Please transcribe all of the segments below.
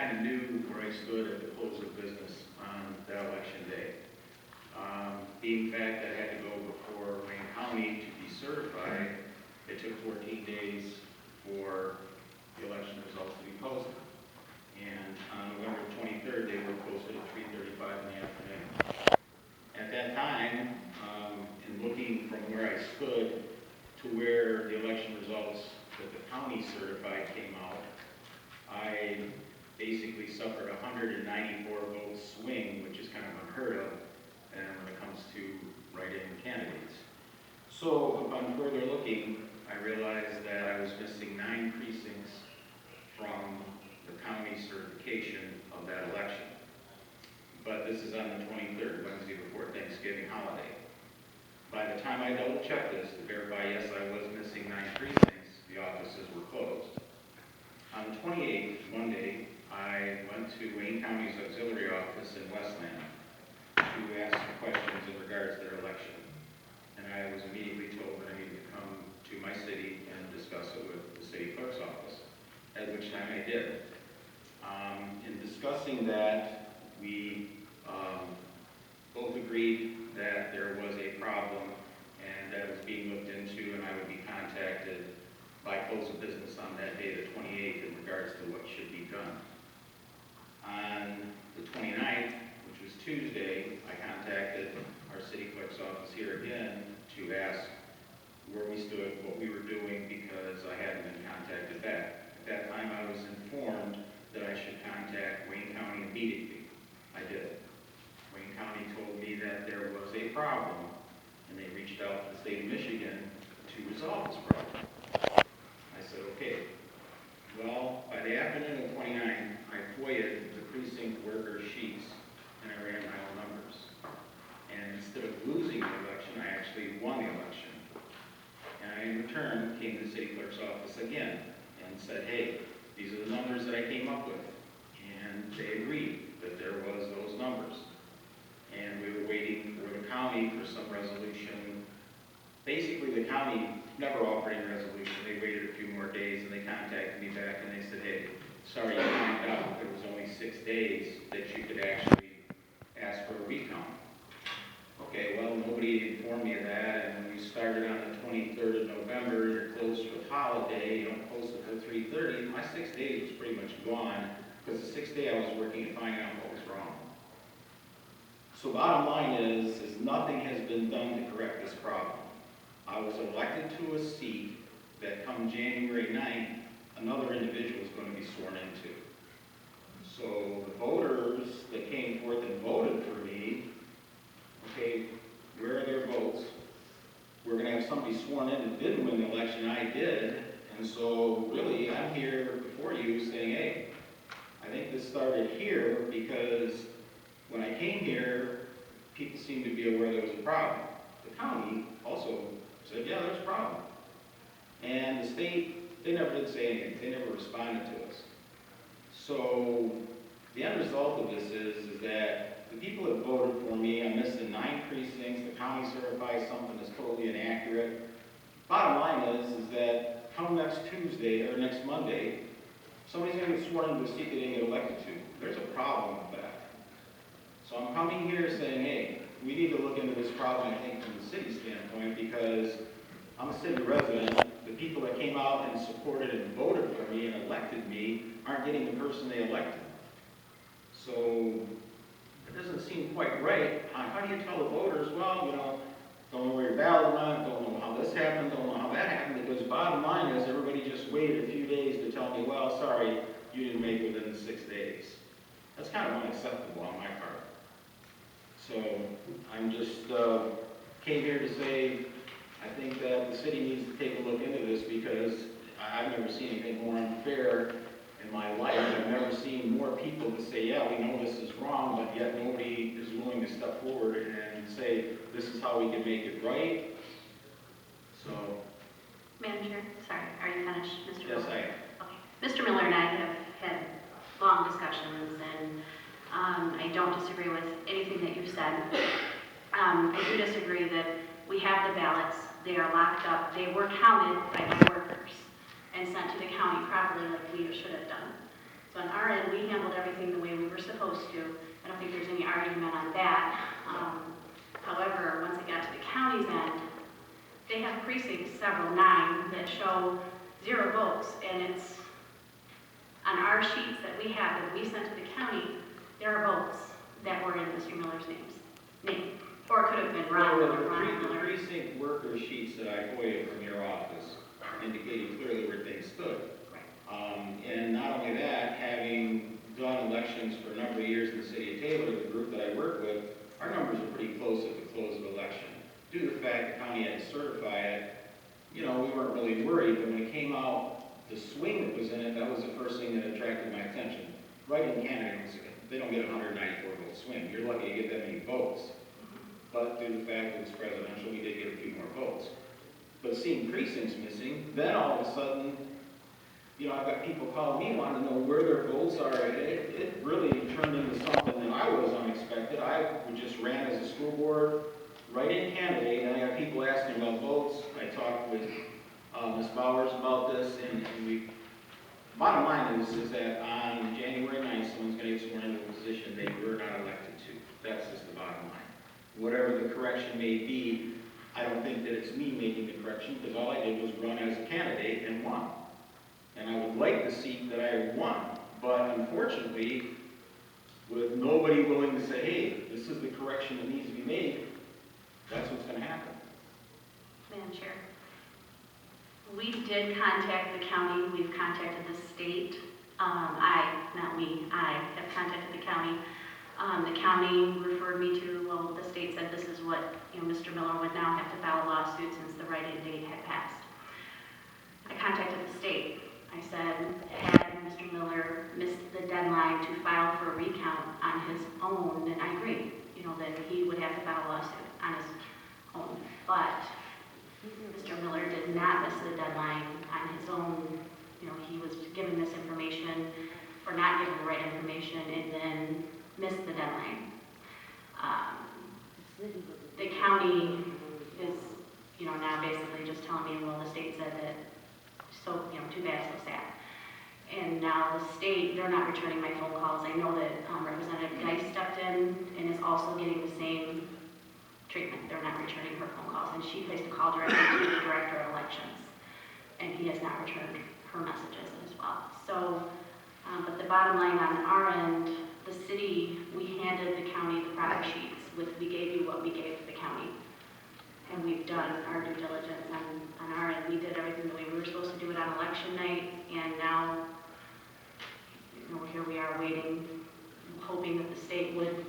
kind of knew where I stood at the close of business on that election day. Being the fact that I had to go before Wayne County to be certified, it took 14 days for the election results to be posted. And on November 23rd, they were posted at 3:35 in the afternoon. At that time, in looking from where I stood to where the election results that the county certified came out, I basically suffered a 194 vote swing, which is kind of unheard of when it comes to write-in candidates. So upon further looking, I realized that I was missing 9 precincts from the county certification of that election. But this is on the 23rd, Wednesday before Thanksgiving holiday. By the time I double-checked this to verify, yes, I was missing 9 precincts, the offices were closed. On the 28th, Monday, I went to Wayne County's auxiliary office in Westland to ask some questions in regards to their election. And I was immediately told that I needed to come to my city and discuss it with the city clerk's office, at which time I did. In discussing that, we both agreed that there was a problem and that it was being looked into, and I would be contacted by close of business on that day, the 28th, in regards to what should be done. On the 29th, which was Tuesday, I contacted our city clerk's office here again to ask where we stood, what we were doing, because I hadn't been contacted back. At that time, I was informed that I should contact Wayne County immediately. I did. Wayne County told me that there was a problem, and they reached out to the state of Michigan to resolve this problem. I said, okay. Well, by the afternoon of 29, I FOIA'd the precinct worker sheets, and I ran my own numbers. And instead of losing the election, I actually won the election. And I, in return, came to the city clerk's office again and said, hey, these are the numbers that I came up with. And they agreed that there was those numbers. And we were waiting for the county for some resolution. Basically, the county never offered any resolution. They waited a few more days, and they contacted me back, and they said, hey, sorry, you found out there was only 6 days that you could actually ask for a recount. Okay, well, nobody informed me of that, and when we started on the 23rd of November, you're closed for the holiday, you don't close until 3:30, my 6 days was pretty much gone, because the 6th day I was working to find out what was wrong. So bottom line is nothing has been done to correct this problem. I was elected to a seat that come January 9th, another individual is going to be sworn into. So the voters that came forth and voted for me, okay, where are their votes? We're going to have somebody sworn in that didn't win the election, I did, and so really I'm here before you saying, hey, I think this started here because when I came here, people seemed to be aware there was a problem. The county also said, yeah, there's a problem. And the state, they never did say anything. They never responded to us. So the end result of this is that the people that voted for me, I'm missing 9 precincts. The county certifies something that's totally inaccurate. Bottom line is that come next Tuesday or next Monday, somebody's going to get sworn into a seat they didn't get elected to. There's a problem with that. So I'm coming here saying, hey, we need to look into this problem, I think, from the city standpoint, because I'm a city resident. The people that came out and supported and voted for me and elected me aren't getting the person they elected. So it doesn't seem quite right. How do you tell the voters, well, you know, don't know where your ballot went, don't know how this happened, don't know how that happened, because bottom line is everybody just waited a few days to tell me, well, sorry, you didn't make it within the 6 days. That's kind of unacceptable on my part. So I'm just came here to say I think that the city needs to take a look into this, because I've never seen anything more unfair in my life. I've never seen more people to say, yeah, we know this is wrong, but yet nobody is willing to step forward and say, this is how we can make it right. So. Madam Chair, sorry, are you finished, Mr. Yes, Miller? I am. Okay. Mr. Miller and I have had long discussions, and I don't disagree with anything that you've said. I do disagree that we have the ballots, they are locked up, they were counted by the workers and sent to the county properly like we should have done. So So on our end, we handled everything the way we were supposed to. I don't think there's any argument on that. However, once it got to the county's end, they have precincts, several, 9, that show 0 votes, and it's on our sheets that we have that we sent to the county, there are votes that were in Mr. Miller's name. Or it could have been Ron Well, Miller, the Ron Miller. precinct worker sheets that I FOIA'd from your office indicated clearly where things stood. And not only that, having done elections for a number of years in the city of Taylor, the group that I work with, our numbers are pretty close at the close of election. Due to the fact the county had to certify it, we weren't really worried, but when it came out, the swing that was in it, that was the first thing that attracted my attention. Right in Canada, they don't get a 194 vote swing. You're lucky to get that many votes. But due to the fact that it's presidential, we did get a few more votes. But seeing precincts missing, then all of a sudden, I've got people calling me wanting to know where their votes are. It really turned into something that I was unexpected. I just ran as a school board write-in candidate, and I got people asking about votes. I talked with Ms. Bowers about this, and bottom line is that on January 9th, someone's going to get sworn into a position they were not elected to. That's just the bottom line. Whatever the correction may be, I don't think that it's me making the correction, because all I did was run as a candidate and won. And I would like the seat that I won, but unfortunately, with nobody willing to say, hey, this is the correction that needs to be made, that's what's going to happen. Madam Chair, we did contact the county. We've contacted the state. I have contacted the county. The county referred me to, the state said this is what, Mr. Miller would now have to file a lawsuit since the write-in date had passed. I contacted the state. I said, had Mr. Miller missed the deadline to file for a recount on his own, then I agree, that he would have to file a lawsuit on his own. But Mr. Miller did not miss the deadline on his own. He was given this information or not given the right information and then missed the deadline. The county is, now basically just telling me, well, the state said that, so, too bad, so sad. And now the state, they're not returning my phone calls. I know that Representative Geis stepped in and is also getting the same treatment. They're not returning her phone calls. And she placed a call directly to the Director of Elections. And he has not returned her messages as well. So, but the bottom line on our end, the city, we handed the county the proper sheets. We gave you what we gave to the county. And we've done our due diligence on our end. We did everything the way we were supposed to do it on election night, and now, here we are waiting, hoping that the state would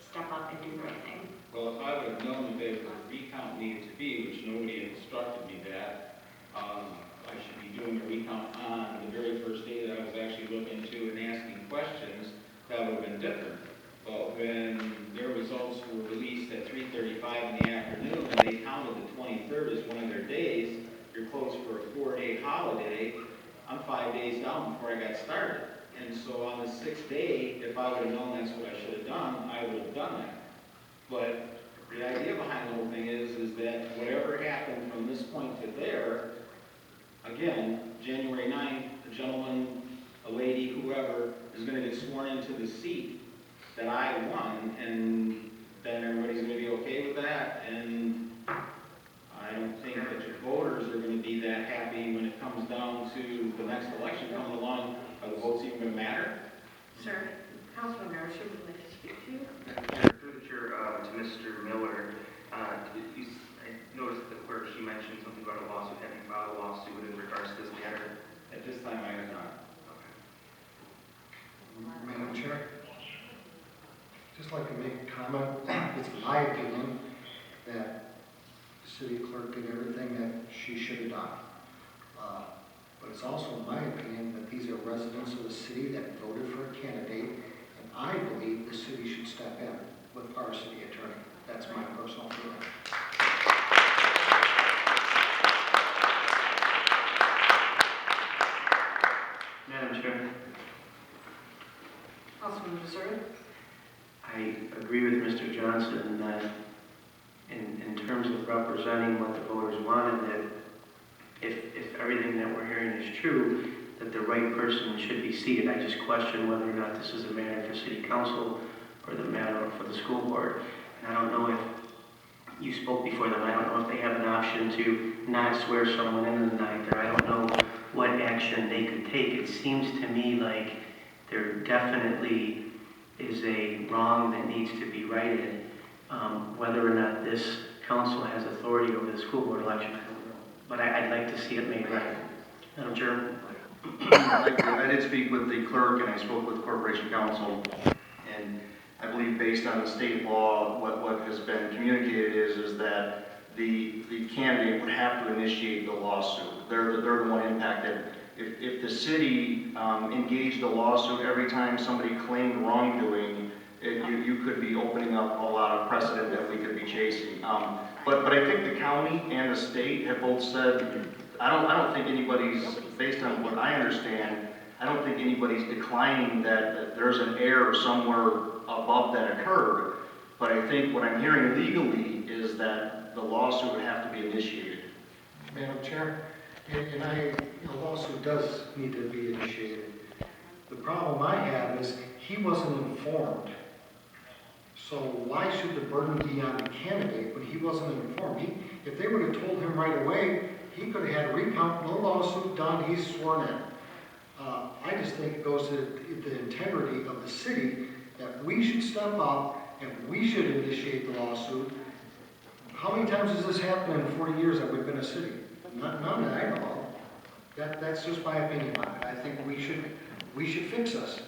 step up and do the right thing. Well, if I would have known that the recount needed to be, which nobody had instructed me that, I should be doing a recount on the very first day that I was actually looking into and asking questions, that would have been different. But when their results were released at 3:35 in the afternoon, and they counted the 23rd as one of their days, you're closed for a 4-day holiday. I'm 5 days down before I got started. And so on the 6th day, if I would have known that's what I should have done, I would have done that. But the idea behind the whole thing is that whatever happened from this point to there, again, January 9th, a gentleman, a lady, whoever, is going to get sworn into the seat that I won, and then everybody's going to be okay with that. And I don't think that your voters are going to be that happy when it comes down to the next election coming along. Are the votes even going to matter? Sir, Councilman Garcia would like to speak to you. Through the chair to Mr. Miller, I noticed that the clerk, she mentioned something about a lawsuit, having filed a lawsuit in regards to this matter. At this time, I have not. Okay. Madam Chair, just like to make a comment. It's my opinion that the city clerk did everything that she should have done. But it's also my opinion that these are residents of the city that voted for a candidate, and I believe the city should step in with our city attorney. That's my personal feeling. Madam Chair, Councilman Missouri? I agree with Mr. Johnson that in terms of representing what the voters wanted, that if everything that we're hearing is true, that the right person should be seated. I just question whether or not this is a matter for city council or the matter for the school board. And I don't know if you spoke before them. I don't know if they have an option to not swear someone in the night, or I don't know what action they could take. It seems to me like there definitely is a wrong that needs to be righted. Whether or not this council has authority over the school board election, I don't know. But I'd like to see it made right. Madam Chair? I did speak with the clerk and I spoke with Corporation Counsel, and I believe based on the state law, what has been communicated is that the candidate would have to initiate the lawsuit. They're the one impacted. If the city engaged a lawsuit every time somebody claimed wrongdoing, you could be opening up a lot of precedent that we could be chasing. But I think the county and the state have both said, I don't think anybody's, based on what I understand, I don't think anybody's declining that there's an error somewhere above that occurred. But I think what I'm hearing legally is that the lawsuit would have to be initiated. Madam Chair, and a lawsuit does need to be initiated. The problem I have is he wasn't informed. So why should the burden be on the candidate when he wasn't informed? If they would have told him right away, he could have had a recount, no lawsuit done, he's sworn in. I just think it goes to the integrity of the city that we should step up and we should initiate the lawsuit. How many times has this happened in 40 years that we've been a city? None that I know of. That's just my opinion on it. I think we should fix this.